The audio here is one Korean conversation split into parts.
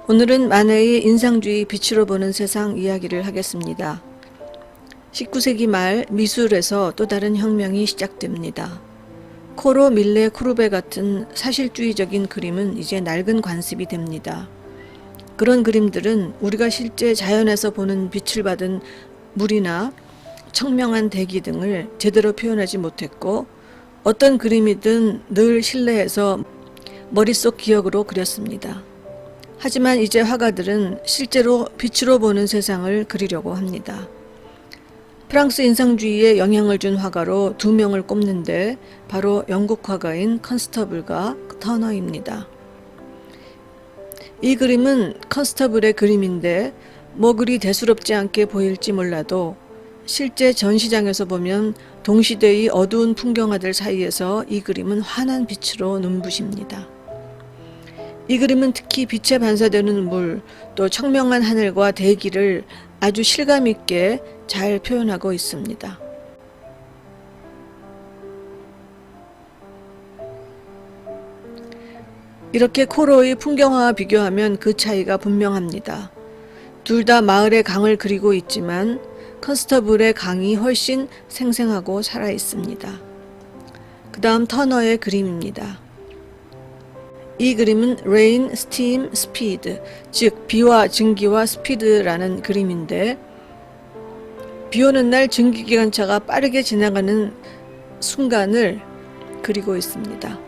오늘은 만해의 인상주의 빛으로 보는 세상 이야기를 하겠습니다. 19세기 말 미술에서 또 다른 혁명이 시작됩니다. 코로 밀레 쿠르베 같은 사실주의적인 그림은 이제 낡은 관습이 됩니다. 그런 그림들은 우리가 실제 자연에서 보는 빛을 받은 물이나 청명한 대기 등을 제대로 표현하지 못했고, 어떤 그림이든 늘 실내에서 머릿속 기억으로 그렸습니다. 하지만 이제 화가들은 실제로 빛으로 보는 세상을 그리려고 합니다. 프랑스 인상주의에 영향을 준 화가로 두 명을 꼽는데 바로 영국 화가인 컨스터블과 터너입니다. 이 그림은 컨스터블의 그림인데 뭐 그리 대수롭지 않게 보일지 몰라도 실제 전시장에서 보면 동시대의 어두운 풍경화들 사이에서 이 그림은 환한 빛으로 눈부십니다. 이 그림은 특히 빛에 반사되는 물, 또 청명한 하늘과 대기를 아주 실감 있게 잘 표현하고 있습니다. 이렇게 코로의 풍경화와 비교하면 그 차이가 분명합니다. 둘 다 마을의 강을 그리고 있지만 컨스터블의 강이 훨씬 생생하고 살아 있습니다. 그 다음 터너의 그림입니다. 이 그림은 Rain, Steam, Speed, 즉 비와 증기와 스피드라는 그림인데, 비 오는 날 증기기관차가 빠르게 지나가는 순간을 그리고 있습니다.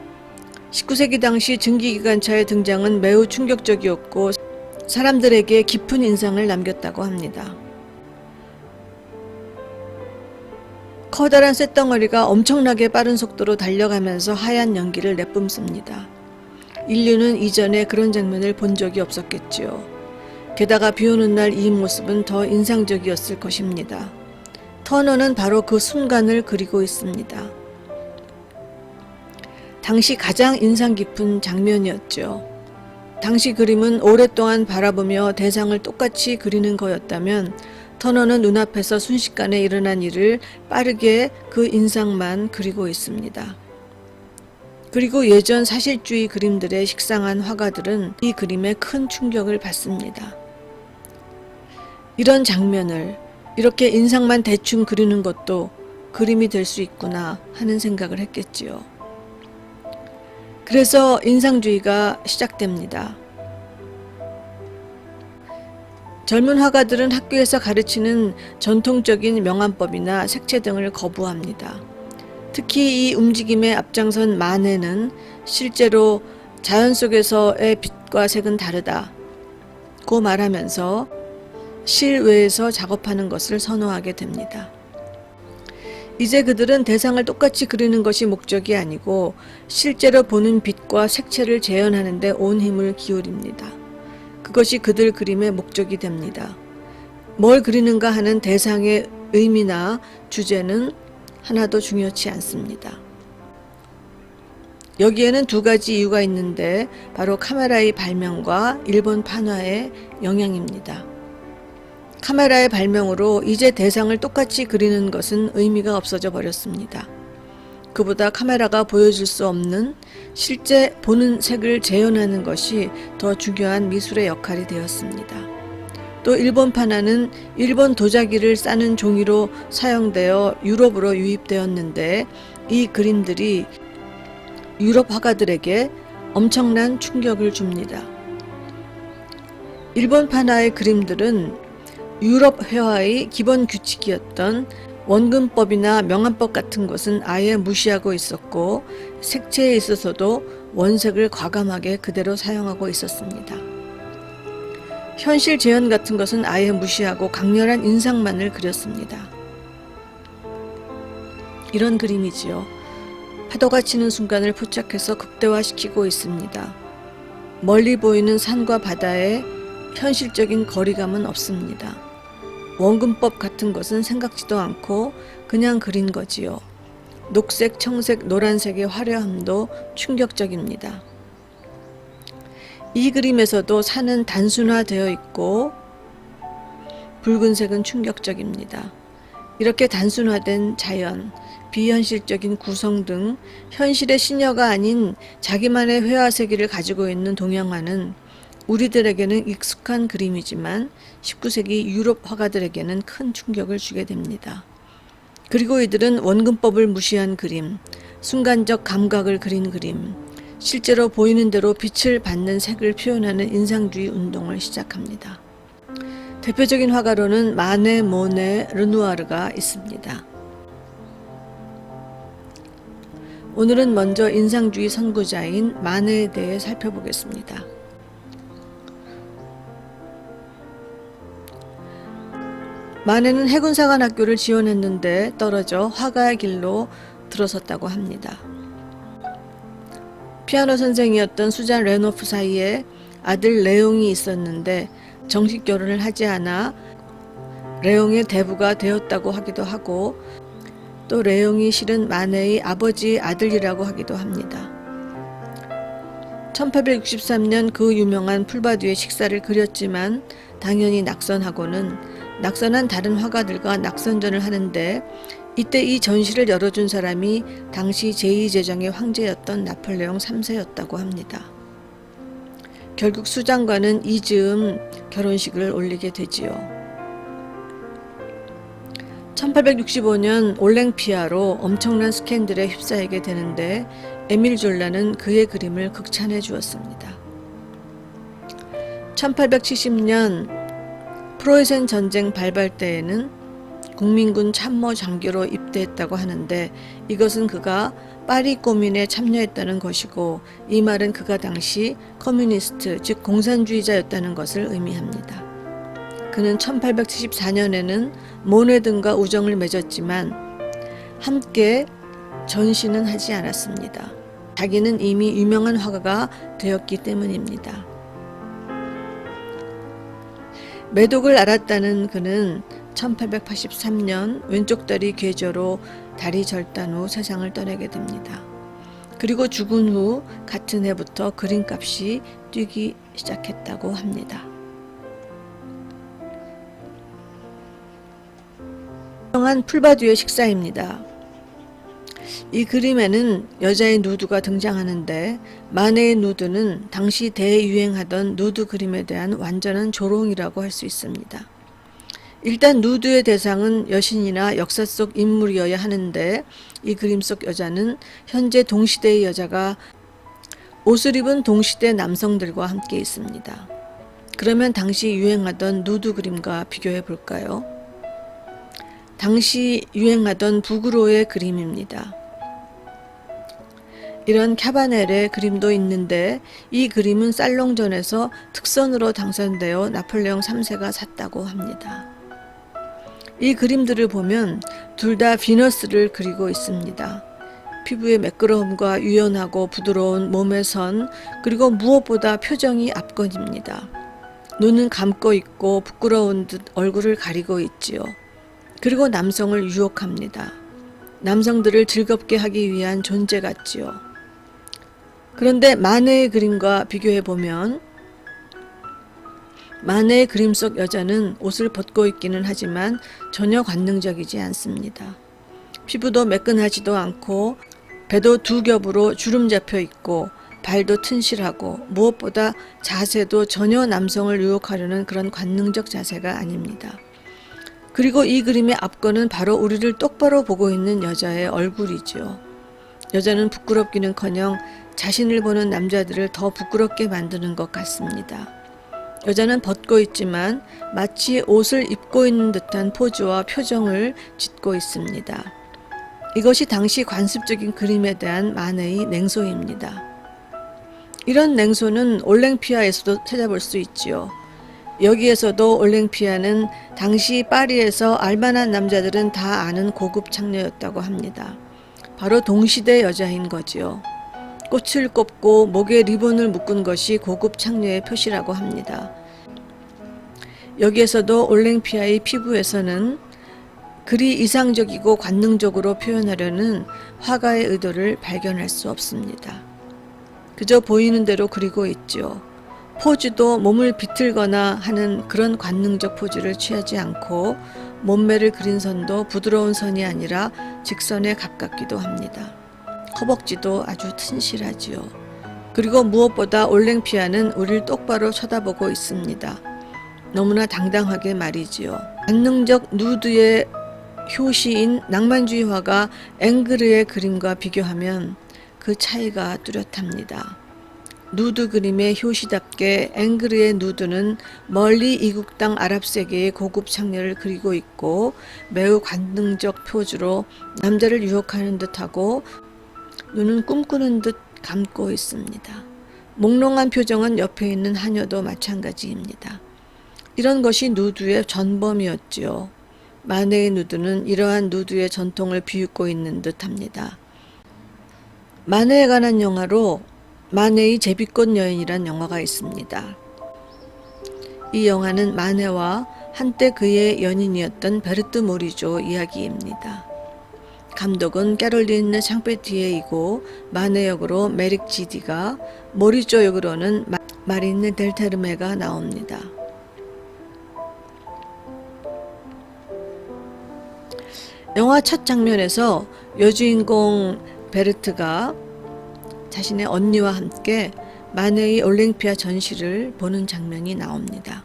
19세기 당시 증기기관차의 등장은 매우 충격적이었고 사람들에게 깊은 인상을 남겼다고 합니다. 커다란 쇳덩어리가 엄청나게 빠른 속도로 달려가면서 하얀 연기를 내뿜습니다. 인류는 이전에 그런 장면을 본 적이 없었겠지요. 게다가 비 오는 날 이 모습은 더 인상적이었을 것입니다. 터너는 바로 그 순간을 그리고 있습니다. 당시 가장 인상 깊은 장면이었죠. 당시 그림은 오랫동안 바라보며 대상을 똑같이 그리는 거였다면, 터너는 눈앞에서 순식간에 일어난 일을 빠르게 그 인상만 그리고 있습니다. 그리고 예전 사실주의 그림들에 식상한 화가들은 이 그림에 큰 충격을 받습니다. 이런 장면을 이렇게 인상만 대충 그리는 것도 그림이 될 수 있구나 하는 생각을 했겠지요. 그래서 인상주의가 시작됩니다. 젊은 화가들은 학교에서 가르치는 전통적인 명암법이나 색채 등을 거부합니다. 특히 이 움직임에 앞장선 마네는 실제로 자연 속에서의 빛과 색은 다르다고 말하면서 실외에서 작업하는 것을 선호하게 됩니다. 이제 그들은 대상을 똑같이 그리는 것이 목적이 아니고 실제로 보는 빛과 색채를 재현하는 데 온 힘을 기울입니다. 그것이 그들 그림의 목적이 됩니다. 뭘 그리는가 하는 대상의 의미나 주제는 하나도 중요치 않습니다. 여기에는 두 가지 이유가 있는데 바로 카메라의 발명과 일본 판화의 영향입니다. 카메라의 발명으로 이제 대상을 똑같이 그리는 것은 의미가 없어져 버렸습니다. 그보다 카메라가 보여줄 수 없는 실제 보는 색을 재현하는 것이 더 중요한 미술의 역할이 되었습니다. 또 일본 판화는 일본 도자기를 싸는 종이로 사용되어 유럽으로 유입되었는데, 이 그림들이 유럽 화가들에게 엄청난 충격을 줍니다. 일본 판화의 그림들은 유럽 회화의 기본 규칙이었던 원근법이나 명암법 같은 것은 아예 무시하고 있었고, 색채에 있어서도 원색을 과감하게 그대로 사용하고 있었습니다. 현실 재현 같은 것은 아예 무시하고 강렬한 인상만을 그렸습니다. 이런 그림이지요. 파도가 치는 순간을 포착해서 극대화시키고 있습니다. 멀리 보이는 산과 바다에 현실적인 거리감은 없습니다. 원근법 같은 것은 생각지도 않고 그냥 그린 거지요. 녹색, 청색, 노란색의 화려함도 충격적입니다. 이 그림에서도 산은 단순화되어 있고 붉은색은 충격적입니다. 이렇게 단순화된 자연, 비현실적인 구성 등 현실의 시녀가 아닌 자기만의 회화 세계를 가지고 있는 동양화는 우리들에게는 익숙한 그림이지만 19세기 유럽 화가들에게는 큰 충격을 주게 됩니다. 그리고 이들은 원근법을 무시한 그림, 순간적 감각을 그린 그림, 실제로 보이는 대로 빛을 받는 색을 표현하는 인상주의 운동을 시작합니다. 대표적인 화가로는 마네, 모네, 르누아르가 있습니다. 오늘은 먼저 인상주의 선구자인 마네에 대해 살펴보겠습니다. 마네는 해군사관학교를 지원했는데 떨어져 화가의 길로 들어섰다고 합니다. 피아노 선생이었던 수잔 레노프 사이에 아들 레옹이 있었는데 정식 결혼을 하지 않아 레옹의 대부가 되었다고 하기도 하고, 또 레옹이 실은 마네의 아버지의 아들이라고 하기도 합니다. 1863년 그 유명한 풀밭 위의 식사를 그렸지만 당연히 낙선한 다른 화가들과 낙선전을 하는데, 이때 이 전시를 열어준 사람이 당시 제2제정의 황제였던 나폴레옹 3세였다고 합니다. 결국 수장과는 이즈음 결혼식을 올리게 되지요. 1865년 올랭피아로 엄청난 스캔들에 휩싸이게 되는데 에밀 졸라는 그의 그림을 극찬해 주었습니다. 1870년 프로이센 전쟁 발발 때에는 국민군 참모 장교로 입대했다고 하는데, 이것은 그가 파리 꼬민에 참여했다는 것이고, 이 말은 그가 당시 커뮤니스트, 즉 공산주의자였다는 것을 의미합니다. 그는 1874년에는 모네 등과 우정을 맺었지만 함께 전시는 하지 않았습니다. 자기는 이미 유명한 화가가 되었기 때문입니다. 매독을 알았다는 그는 1883년 왼쪽 다리 괴저로 다리 절단 후 세상을 떠나게 됩니다. 그리고 죽은 후 같은 해부터 그림값이 뛰기 시작했다고 합니다. 유명한 풀밭 위의 식사입니다. 이 그림에는 여자의 누드가 등장하는데, 마네의 누드는 당시 대유행하던 누드 그림에 대한 완전한 조롱이라고 할 수 있습니다. 일단 누드의 대상은 여신이나 역사 속 인물이어야 하는데, 이 그림 속 여자는 현재 동시대의 여자가 옷을 입은 동시대 남성들과 함께 있습니다. 그러면 당시 유행하던 누드 그림과 비교해 볼까요? 당시 유행하던 부그로의 그림입니다. 이런 캬바넬의 그림도 있는데, 이 그림은 살롱전에서 특선으로 당선되어 나폴레옹 3세가 샀다고 합니다. 이 그림들을 보면 둘 다 비너스를 그리고 있습니다. 피부의 매끄러움과 유연하고 부드러운 몸의 선, 그리고 무엇보다 표정이 압권입니다. 눈은 감고 있고 부끄러운 듯 얼굴을 가리고 있지요. 그리고 남성을 유혹합니다. 남성들을 즐겁게 하기 위한 존재 같지요. 그런데 마네의 그림과 비교해 보면, 마네의 그림 속 여자는 옷을 벗고 있기는 하지만 전혀 관능적이지 않습니다. 피부도 매끈하지도 않고, 배도 두 겹으로 주름 잡혀 있고, 발도 튼실하고, 무엇보다 자세도 전혀 남성을 유혹하려는 그런 관능적 자세가 아닙니다. 그리고 이 그림의 압권은 바로 우리를 똑바로 보고 있는 여자의 얼굴이지요. 여자는 부끄럽기는커녕 자신을 보는 남자들을 더 부끄럽게 만드는 것 같습니다. 여자는 벗고 있지만 마치 옷을 입고 있는 듯한 포즈와 표정을 짓고 있습니다. 이것이 당시 관습적인 그림에 대한 마네의 냉소입니다. 이런 냉소는 올랭피아에서도 찾아볼 수 있지요. 여기에서도 올랭피아는 당시 파리에서 알만한 남자들은 다 아는 고급 창녀였다고 합니다. 바로 동시대 여자인 거지요. 꽃을 꼽고 목에 리본을 묶은 것이 고급 창녀의 표시라고 합니다. 여기에서도 올랭피아의 피부에서는 그리 이상적이고 관능적으로 표현하려는 화가의 의도를 발견할 수 없습니다. 그저 보이는 대로 그리고 있지요. 포즈도 몸을 비틀거나 하는 그런 관능적 포즈를 취하지 않고, 몸매를 그린 선도 부드러운 선이 아니라 직선에 가깝기도 합니다. 허벅지도 아주 튼실하지요. 그리고 무엇보다 올랭피아는 우리를 똑바로 쳐다보고 있습니다. 너무나 당당하게 말이지요. 관능적 누드의 효시인 낭만주의 화가 앵그르의 그림과 비교하면 그 차이가 뚜렷합니다. 누드 그림의 효시답게 앵그르의 누드는 멀리 이국 땅 아랍 세계의 고급 창녀를 그리고 있고 매우 관능적 표주로 남자를 유혹하는 듯하고 눈은 꿈꾸는 듯 감고 있습니다. 몽롱한 표정은 옆에 있는 하녀도 마찬가지입니다. 이런 것이 누드의 전범이었지요. 마네의 누드는 이러한 누드의 전통을 비웃고 있는 듯합니다. 마네에 관한 영화로 마네의 제비꽃 여인이란 영화가 있습니다. 이 영화는 마네와 한때 그의 연인이었던 베르트 모리조 이야기입니다. 감독은 캐롤린 샹페티에이고 마네 역으로 메릭 지디가, 모리조 역으로는 마린 델테르메가 나옵니다. 영화 첫 장면에서 여주인공 베르트가 자신의 언니와 함께 마네의 올랭피아 전시를 보는 장면이 나옵니다.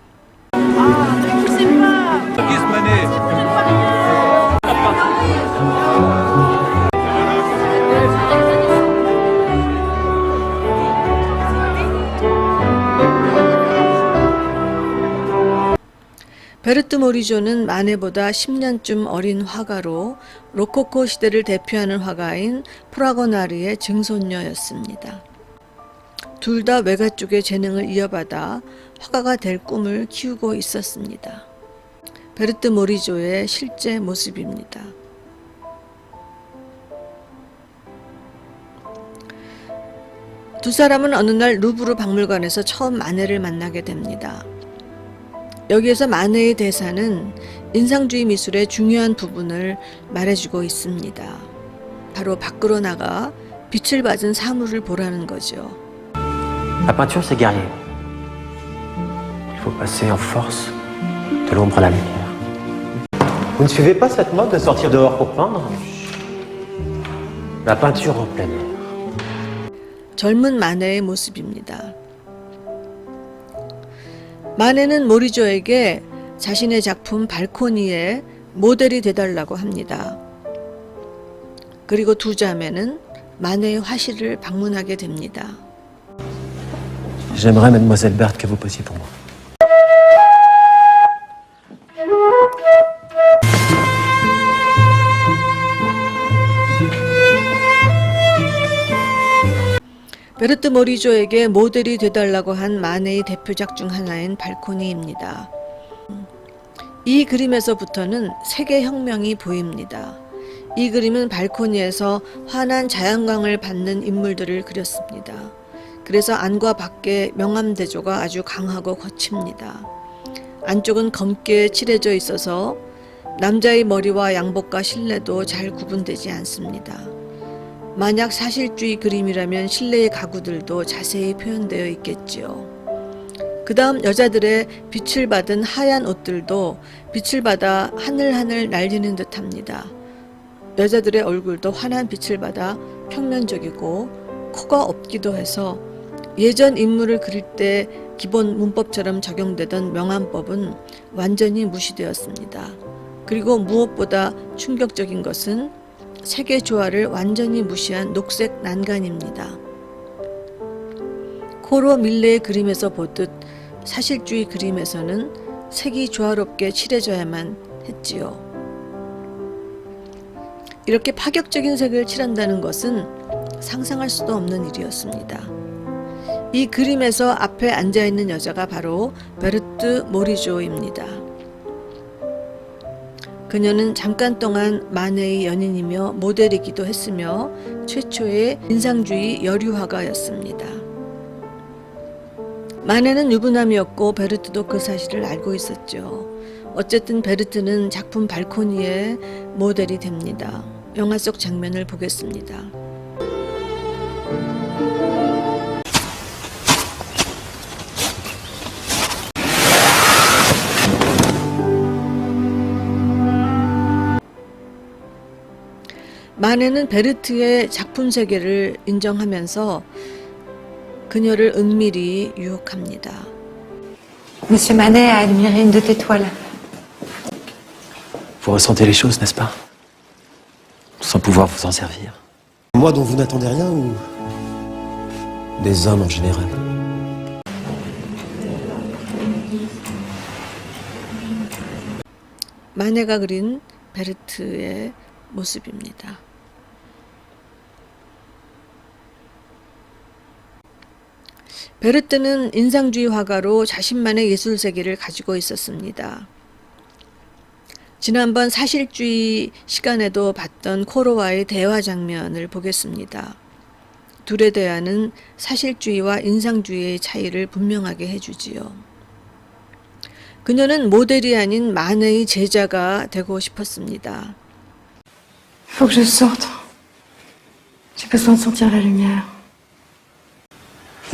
베르트 모리조는 마네보다 10년쯤 어린 화가로 로코코 시대를 대표하는 화가인 프라고나르의 증손녀였습니다. 둘 다 외가 쪽의 재능을 이어받아 화가가 될 꿈을 키우고 있었습니다. 베르트 모리조의 실제 모습입니다. 두 사람은 어느 날 루브르 박물관에서 처음 마네를 만나게 됩니다. 여기에서 마네의 대사는 인상주의 미술의 중요한 부분을 말해주고 있습니다. 바로 밖으로 나가 빛을 받은 사물을 보라는 거죠. La peinture, c'est guerrier. Il faut passer en force de l'ombre à la lumière. Vous ne suivez pas cette mode de sortir dehors pour peindre? La peinture en plein air. 젊은 마네의 모습입니다. 마네는 모리조에게 자신의 작품 발코니에 모델이 되달라고 합니다. 그리고 두 자매는 마네의 화실을 방문하게 됩니다. J'aimerais, mademoiselle Berthe, que vous posiez pour moi. 베르트 모리조에게 모델이 되달라고 한 마네의 대표작 중 하나인 발코니입니다. 이 그림에서부터는 세계혁명이 보입니다. 이 그림은 발코니에서 환한 자연광을 받는 인물들을 그렸습니다. 그래서 안과 밖의 명암대조가 아주 강하고 거칩니다. 안쪽은 검게 칠해져 있어서 남자의 머리와 양복과 실내도 잘 구분되지 않습니다. 만약 사실주의 그림이라면 실내의 가구들도 자세히 표현되어 있겠지요. 그 다음 여자들의 빛을 받은 하얀 옷들도 빛을 받아 하늘하늘 날리는 듯합니다. 여자들의 얼굴도 환한 빛을 받아 평면적이고 코가 없기도 해서 예전 인물을 그릴 때 기본 문법처럼 적용되던 명암법은 완전히 무시되었습니다. 그리고 무엇보다 충격적인 것은 색의 조화를 완전히 무시한 녹색 난간입니다. 코로 밀레의 그림에서 보듯 사실주의 그림에서는 색이 조화롭게 칠해져야만 했지요. 이렇게 파격적인 색을 칠한다는 것은 상상할 수도 없는 일이었습니다. 이 그림에서 앞에 앉아있는 여자가 바로 베르트 모리조입니다. 그녀는 잠깐 동안 마네의 연인이며 모델이기도 했으며 최초의 인상주의 여류화가였습니다. 마네는 유부남이었고 베르트도 그 사실을 알고 있었죠. 어쨌든 베르트는 작품 발코니의 모델이 됩니다. 영화 속 장면을 보겠습니다. 마네는 베르트의 작품 세계를 인정하면서 그녀를 은밀히 유혹합니다. Monsieur Manet a admiré une de tes toiles. Vous ressentez les choses, n'est-ce pas? Sans pouvoir vous en servir. Moi dont vous n'attendez rien ou Des hommes en général. 마네가 그린 베르트의 모습입니다. 베르트는 인상주의 화가로 자신만의 예술 세계를 가지고 있었습니다. 지난번 사실주의 시간에도 봤던 코로와의 대화 장면을 보겠습니다. 둘의 대화는 사실주의와 인상주의의 차이를 분명하게 해주지요. 그녀는 모델이 아닌 마네의 제자가 되고 싶었습니다. Faut que je sorte. J'ai besoin de sentir la lumière.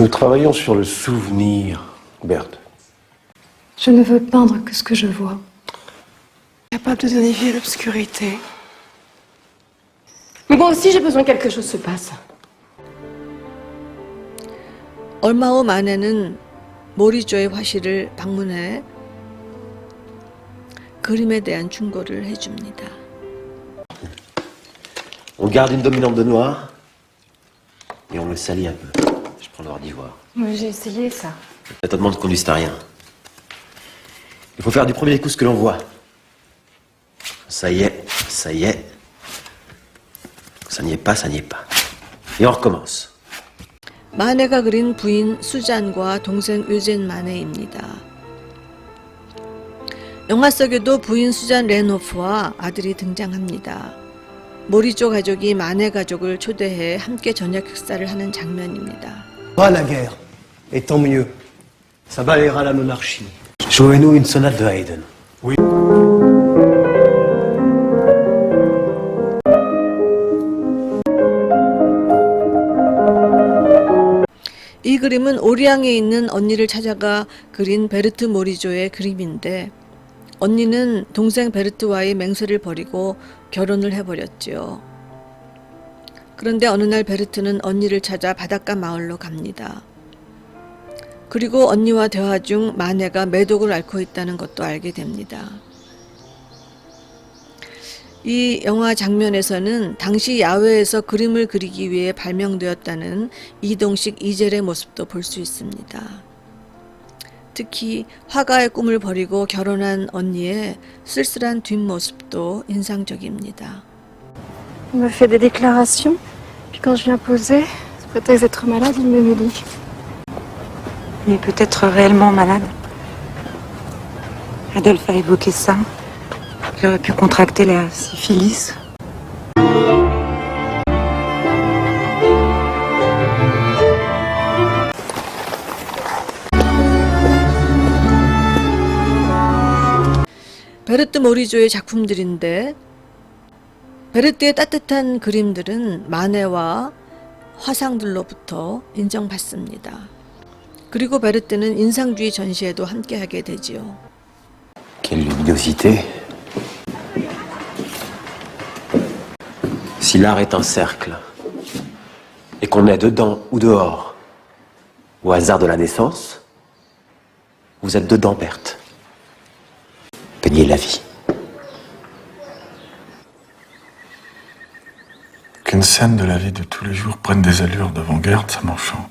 Nous travaillons sur le souvenir, Berthe. Je ne veux peindre que ce que je vois. Capable de donner vie à l'obscurité. Mais moi aussi, j'ai besoin que quelque chose se passe. 얼마 후 마네는 모리조의 화실을 방문해 그림에 대한 충고를 해줍니다. On garde une dominante de noir et on le salit un peu. Je prends l'or d'ivoire. Mais j'ai essayé ça. Les tâtonnements ne conduisent à rien. Il faut faire du premier coup ce que l'on voit. Ça y est, ça y est. Ça n'y est pas, ça n'y est pas. Et on recommence. 마네가 그린 부인 수잔과 동생 유젠 마네입니다. 영화 속에도 부인 수잔 레노프와 아들이 등장합니다. 모리조 가족이 마네 가족을 초대해 함께 저녁 식사를 하는 장면입니다. Pas la guerre, et tant mieux. Ça balayera la monarchie. Jouez-nous une sonate de Haydn. 이 그림은 오리앙에 있는 언니를 찾아가 그린 베르트 모리조의 그림인데 언니는 동생 베르트와의 맹세를 버리고 결혼을 해버렸지요. 그런데 어느 날 베르트는 언니를 찾아 바닷가 마을로 갑니다. 그리고 언니와 대화 중 마네가 매독을 앓고 있다는 것도 알게 됩니다. 이 영화 장면에서는 당시 야외에서 그림을 그리기 위해 발명되었다는 이동식 이젤의 모습도 볼 수 있습니다. 특히 화가의 꿈을 버리고 결혼한 언니의 쓸쓸한 뒷모습도 인상적입니다. Il me fait des déclarations, puis quand je viens poser, sous prétexte d'être malade, il me humilie. Il est peut-être réellement malade. Adolphe a évoqué ça. Il aurait pu contracter la syphilis. 베르트 모리조의 작품들인데 베르트의 따뜻한 그림들은 마네와 화상들로부터 인정받습니다. 그리고 베르트는 인상주의 전시회도 함께하게 되지요. Quelle luminosité. Si l'art est un cercle, et qu'on est dedans ou dehors, au hasard de la naissance, vous êtes dedans, Berthe. Peignez la vie. Qu'une scène de la vie de tous les jours prenne des allures d'avant-garde, ça m'enchante.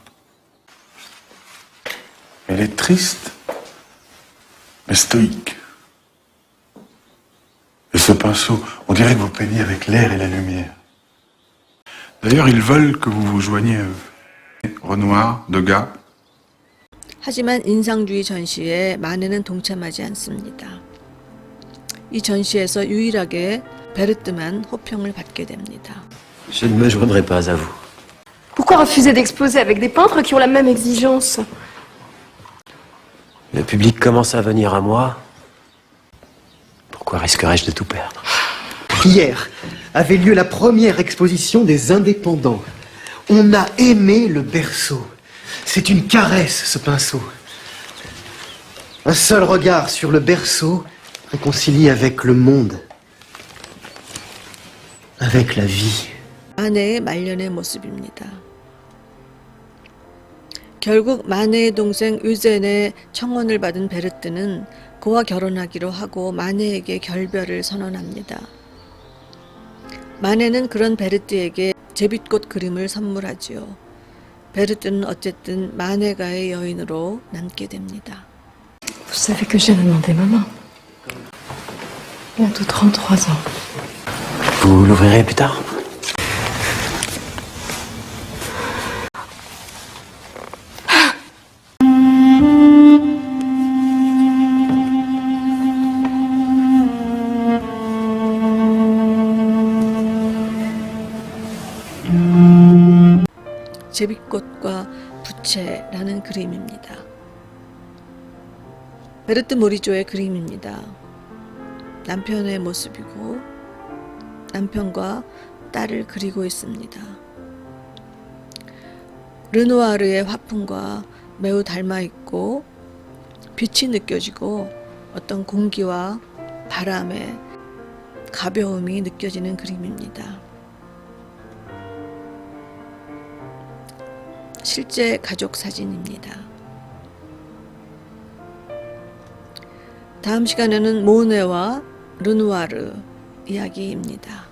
Elle est triste, mais stoïque. Et ce pinceau, on dirait que vous peignez avec l'air et la lumière. D'ailleurs, ils veulent que vous vous joigniez à eux. Renoir, Degas. 하지만 인상주의 전시에 마네는 동참하지 않습니다. 이 전시에서 유일하게 베르트만 호평을 받게 됩니다. Je ne me joindrai pas à vous. Pourquoi refuser d'exposer avec des peintres qui ont la même exigence? Le public commence à venir à moi. Pourquoi risquerais-je de tout perdre? Hier avait lieu la première exposition des indépendants. On a aimé le berceau. C'est une caresse, ce pinceau. Un seul regard sur le berceau réconcilie avec le monde, avec la vie. 마네의 말년의 모습입니다. 결국 마네의 동생 유젠의 청혼을 받은 베르트는 그와 결혼하기로 하고 마네에게 결별을 선언합니다. 마네는 그런 베르트에게 제빗꽃 그림을 선물하지요. 베르트는 어쨌든 마네가의 여인으로 남게 됩니다. Vous savez que j'ai un amant des mamans. Bientôt 33 ans. Vous l'ouvrirez plus tard? 제비꽃과 부채라는 그림입니다. 베르트 모리조의 그림입니다. 남편의 모습이고 남편과 딸을 그리고 있습니다. 르누아르의 화풍과 매우 닮아 있고 빛이 느껴지고 어떤 공기와 바람의 가벼움이 느껴지는 그림입니다. 실제 가족 사진입니다. 다음 시간에는 모네와 르누아르 이야기입니다.